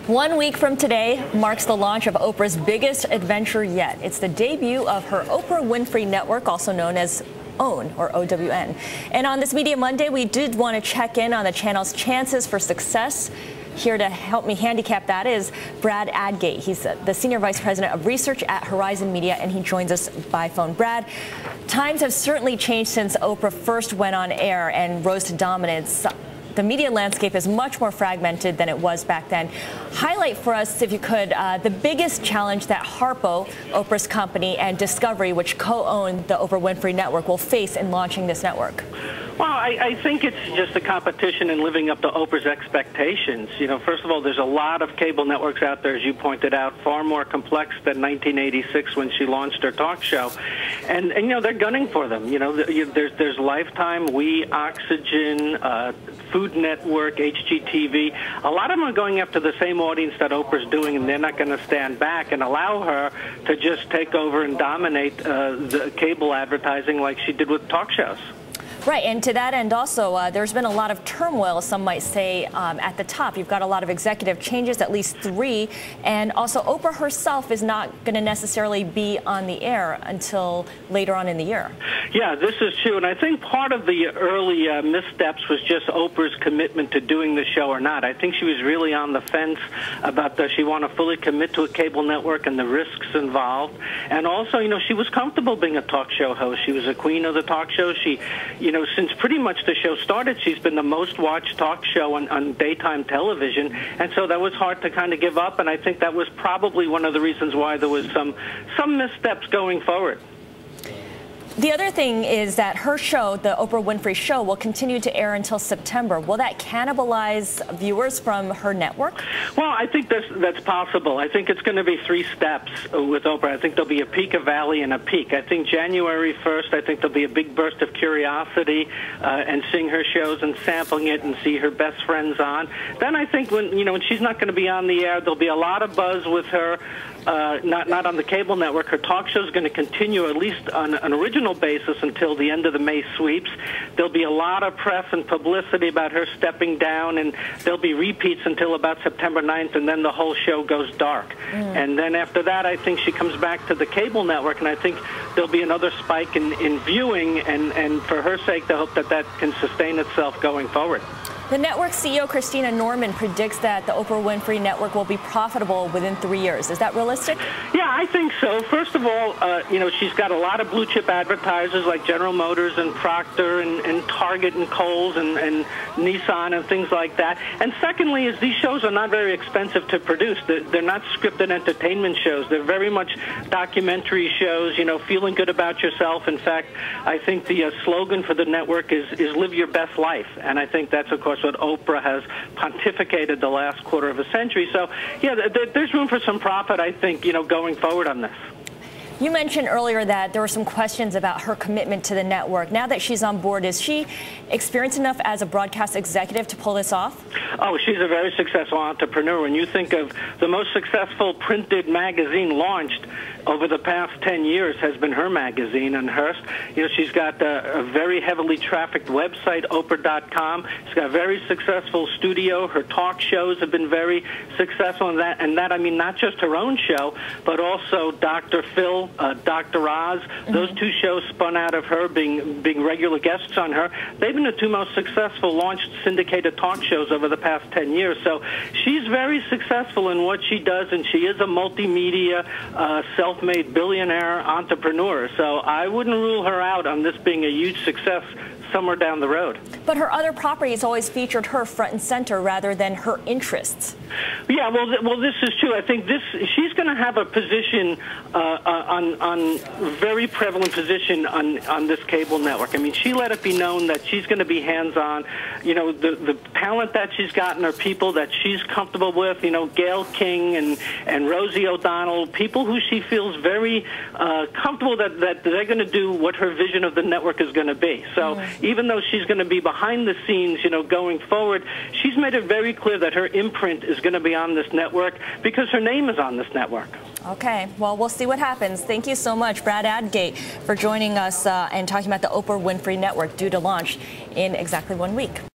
1 week from today marks the launch of Oprah's biggest adventure yet. It's the debut of her Oprah Winfrey Network, also known as OWN, or OWN. And on this Media Monday, we did want to check in on the channel's chances for success. Here to help me handicap that is Brad Adgate. He's the Senior Vice President of Research at Horizon Media, and he joins us by phone. Brad, times have certainly changed since Oprah first went on air and rose to dominance. The media landscape is much more fragmented than it was back then. Highlight for us, if you could, the biggest challenge that Harpo, Oprah's company, and Discovery, which co-own the Oprah Winfrey Network, will face in launching this network. Well, I think it's just a competition in living up to Oprah's expectations. You know, first of all, there's a lot of cable networks out there, as you pointed out, far more complex than 1986 when she launched her talk show. And you know, they're gunning for them. You know, there's Lifetime, We, Oxygen, Food Network, HGTV. A lot of them are going after the same audience that Oprah's doing, and they're not going to stand back and allow her to just take over and dominate the cable advertising like she did with talk shows. Right, and to that end also, there's been a lot of turmoil, some might say, at the top. You've got a lot of executive changes, at least 3, and also Oprah herself is not going to necessarily be on the air until later on in the year. Yeah, this is true, and I think part of the early missteps was just Oprah's commitment to doing the show or not. I think she was really on the fence about does she want to fully commit to a cable network and the risks involved. And also, you know, she was comfortable being a talk show host. She was a queen of the talk show. You know, since pretty much the show started, she's been the most watched talk show on daytime television, and so that was hard to kind of give up, and I think that was probably one of the reasons why there was some missteps going forward. The other thing is that her show, the Oprah Winfrey Show, will continue to air until September. Will that cannibalize viewers from her network? Well, I think that's possible. I think it's going to be 3 steps with Oprah. I think there'll be a peak, a valley, and a peak. I think January 1st, I think there'll be a big burst of curiosity and seeing her shows and sampling it and see her best friends on. Then I think when she's not going to be on the air, there'll be a lot of buzz with her. Not on the cable network. Her talk show is going to continue, at least on an original basis, until the end of the May sweeps. There'll be a lot of press and publicity about her stepping down, and there'll be repeats until about September 9th, and then the whole show goes dark. And then after that, I think she comes back to the cable network, and I think there'll be another spike in viewing, and for her sake, they hope that that can sustain itself going forward. The network CEO, Christina Norman, predicts that the Oprah Winfrey Network will be profitable within 3 years. Is that realistic? Yeah, I think so. First of all, she's got a lot of blue-chip advertisers like General Motors and Procter and Target and Kohl's and Nissan and things like that. And secondly, is these shows are not very expensive to produce. They're not scripted entertainment shows. They're very much documentary shows, feeling good about yourself. In fact, I think the slogan for the network is live your best life. And I think that's, of course, what Oprah has pontificated the last quarter of a century. So, yeah, there's room for some profit, I think, going forward on this. You mentioned earlier that there were some questions about her commitment to the network. Now that she's on board, is she experienced enough as a broadcast executive to pull this off? Oh, she's a very successful entrepreneur. When you think of the most successful printed magazine launched over the past 10 years has been her magazine, and Hearst. She's got a very heavily trafficked website, Oprah.com. She's got a very successful studio. Her talk shows have been very successful, and that I mean not just her own show, but also Dr. Phil, Dr. Oz. Those 2 shows spun out of her, being regular guests on her. They've been the 2 most successful launched syndicated talk shows over the past 10 years. So she's very successful in what she does, and she is a multimedia, self-made billionaire entrepreneur. So I wouldn't rule her out on this being a huge success somewhere down the road. But her other properties always featured her front and center rather than her interests. Yeah, well, this is true. I think she's going to have a position on very prevalent position on this cable network. I mean, she let it be known that she's going to be hands-on. The talent that she's gotten are people that she's comfortable with. Gayle King and Rosie O'Donnell, people who she feels very comfortable that they're going to do what her vision of the network is going to be. So even though she's going to be behind the scenes, going forward, she's made it very clear that her imprint is going to be on this network because her name is on this network. Okay, well, we'll see what happens. Thank you so much, Brad Adgate, for joining us and talking about the Oprah Winfrey Network, due to launch in exactly 1 week.